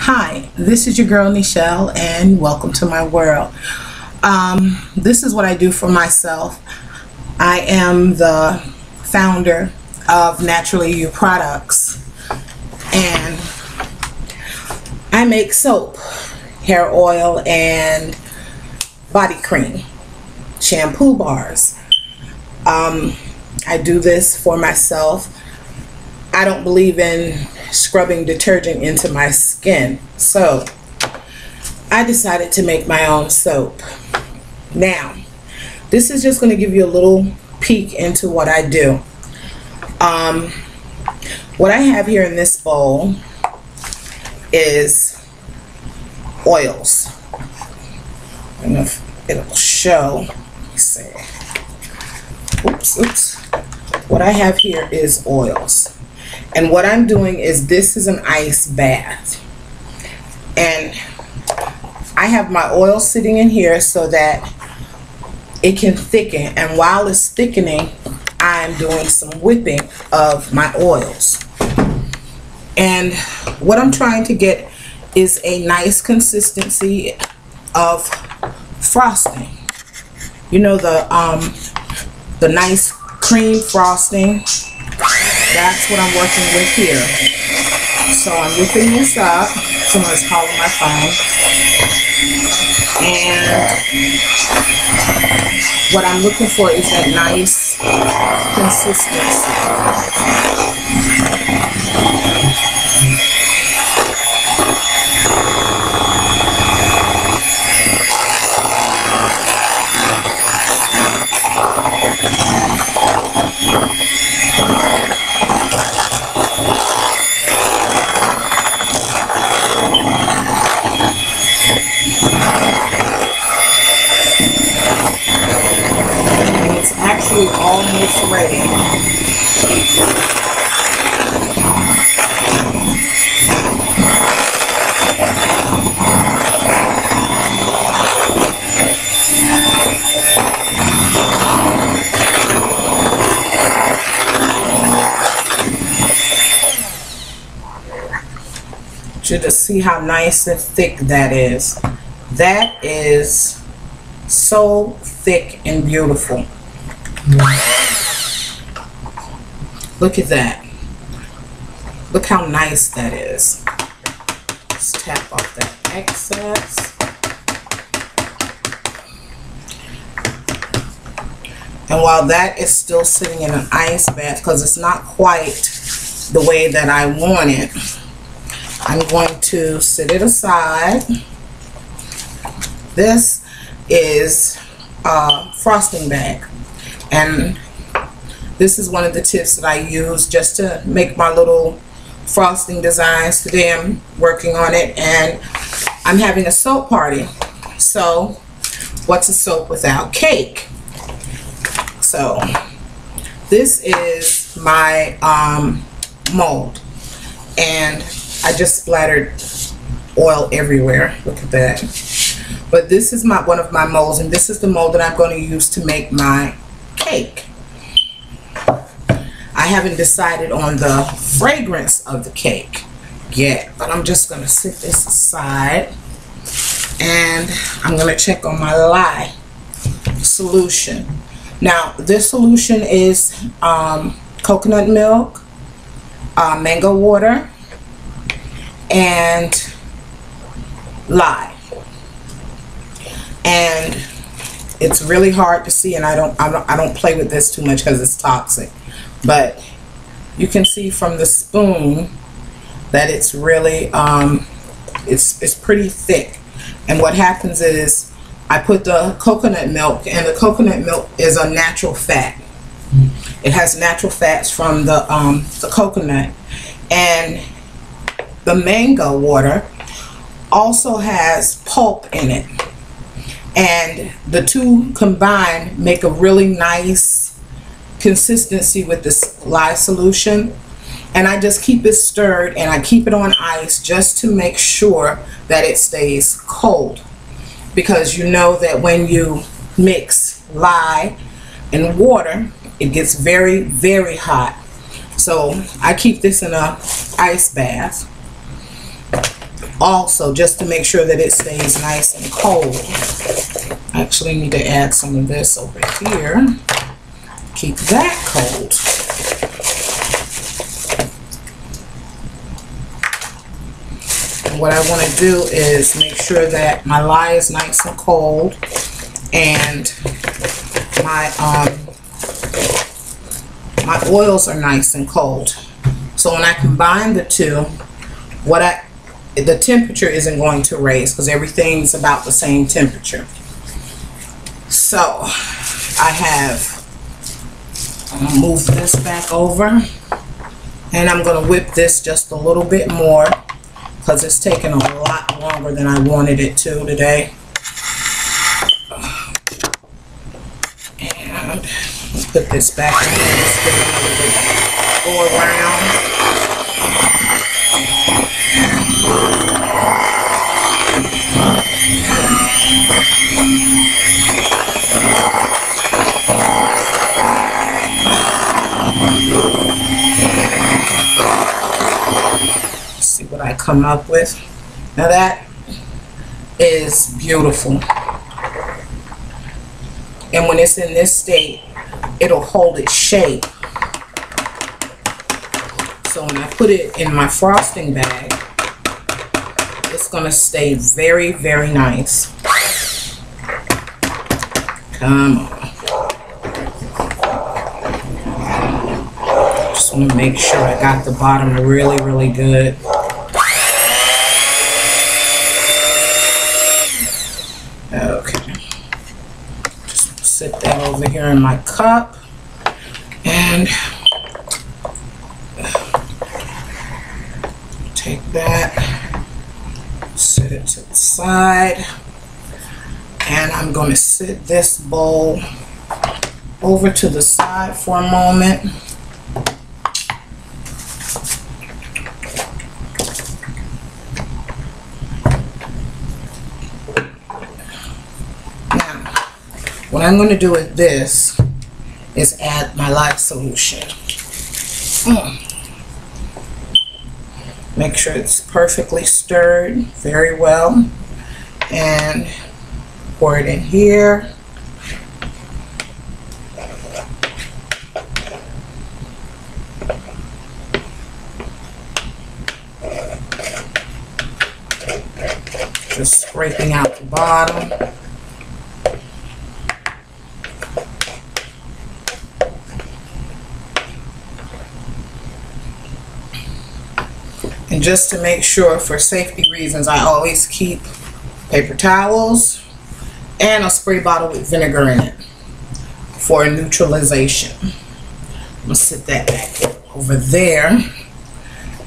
Hi, this is your girl Nichelle and welcome to my world. This is what I do for myself. I am the founder of Naturally You Products and I make soap, hair oil, and body cream, shampoo bars. I do this for myself. I don't believe in scrubbing detergent into my skin, so I decided to make my own soap. Now, this is just going to give you a little peek into what I do. What I have here in this bowl is oils. I don't know if it'll show. Let me see. Oops. What I have here is oils. And what I'm doing is, this is an ice bath. And I have my oil sitting in here so that it can thicken. And while it's thickening, I'm doing some whipping of my oils. And what I'm trying to get is a nice consistency of frosting. You know, the nice cream frosting. That's what I'm working with here. So I'm whipping this up. Someone's calling my phone. And what I'm looking for is that nice consistency. Actually almost ready. You just see how nice and thick that is. That is so thick and beautiful. Look at that. Look how nice that is. Let's tap off that excess. And while that is still sitting in an ice bath, because it's not quite the way that I want it, I'm going to set it aside. This is a frosting bag. And this is one of the tips that I use just to make my little frosting designs. Today I'm working on it and I'm having a soap party. So what's a soap without cake? So this is my mold, and I just splattered oil everywhere. Look at that. But this is one of my molds, and this is the mold that I'm going to use to make my cake. I haven't decided on the fragrance of the cake yet, but I'm just going to set this aside and I'm going to check on my lye solution. Now this solution is coconut milk, mango water, and lye. And it's really hard to see, and I don't play with this too much because it's toxic, but you can see from the spoon that it's really it's pretty thick. And what happens is I put the coconut milk, and the coconut milk is a natural fat. It has natural fats from the coconut, and the mango water also has pulp in it. And the two combined make a really nice consistency with this lye solution. And I just keep it stirred and I keep it on ice just to make sure that it stays cold. Because you know that when you mix lye and water, it gets very, very hot. So I keep this in a ice bath. also, just to make sure that it stays nice and cold. I actually need to add some of this over here. Keep that cold. And what I want to do is make sure that my lye is nice and cold, and my oils are nice and cold. So when I combine the two, the temperature isn't going to raise because everything's about the same temperature. So I have moved this back over, and I'm going to whip this just a little bit more because it's taking a lot longer than I wanted it to today. And let's put this back in here. Let's give it another bit. Go around. See what I come up with. Now that is beautiful. And when it's in this state, it'll hold its shape. So when I put it in my frosting bag, it's going to stay very, very nice. Come on. Just want to make sure I got the bottom really, really good. Okay. Just sit that over here in my cup. And take that, set it to the side, and I'm going to sit this bowl over to the side for a moment. Now, what I'm going to do with this is add my lye solution. Make sure it's perfectly stirred very well, and pour it in here. Just scraping out the bottom. And just to make sure, for safety reasons, I always keep paper towels and a spray bottle with vinegar in it for neutralization. I'm going to sit that back over there.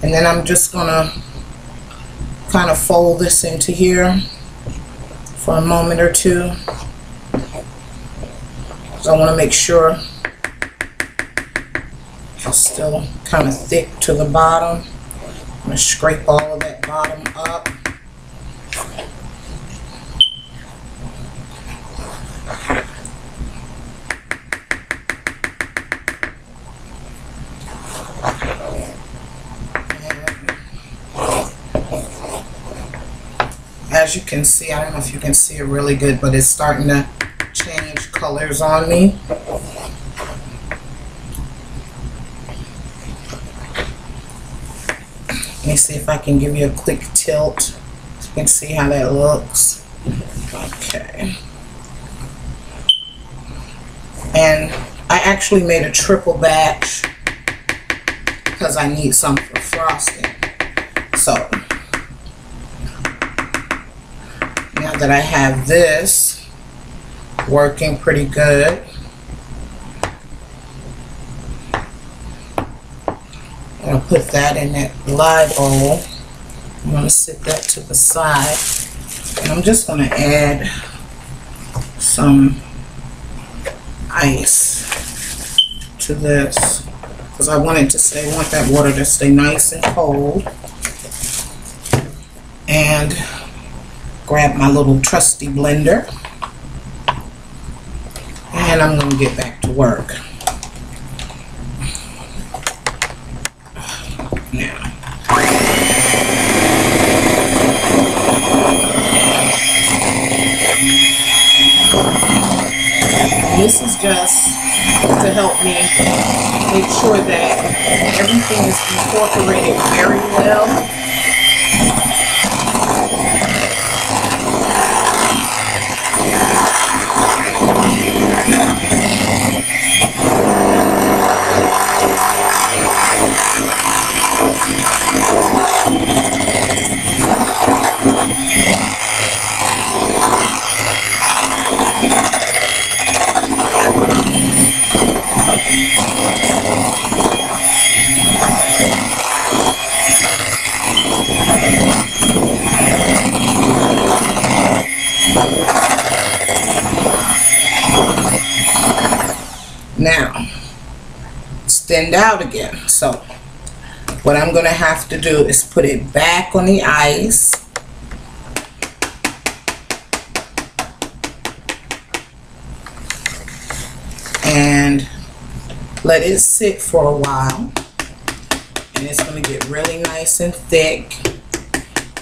And then I'm just going to kind of fold this into here for a moment or two. So I want to make sure it's still kind of thick to the bottom. I'm going to scrape all of that bottom up. As you can see, I don't know if you can see it really good, but it's starting to change colors on me. Let me see if I can give you a quick tilt so you can see how that looks. Okay. And I actually made a triple batch because I need some for frosting. So now that I have this working pretty good, I'll put that in that lye bowl. I'm going to sit that to the side, and I'm just going to add some ice to this because I want that water to stay nice and cold. And grab my little trusty blender, and I'm going to get back to work. Now, just to help me make sure that everything is incorporated very well. Now, it's thinned out again. So, what I'm going to have to do is put it back on the ice. And let it sit for a while. And it's going to get really nice and thick.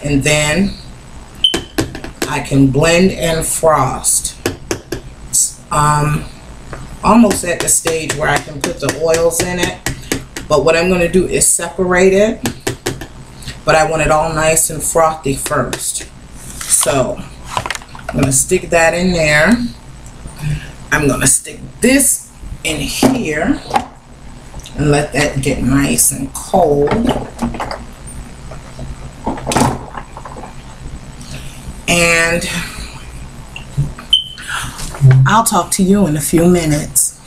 And then I can blend and frost. Almost at the stage where I can put the oils in it, but what I'm going to do is separate it, but I want it all nice and frothy first. So I'm going to stick that in there. I'm going to stick this in here and let that get nice and cold. And I'll talk to you in a few minutes.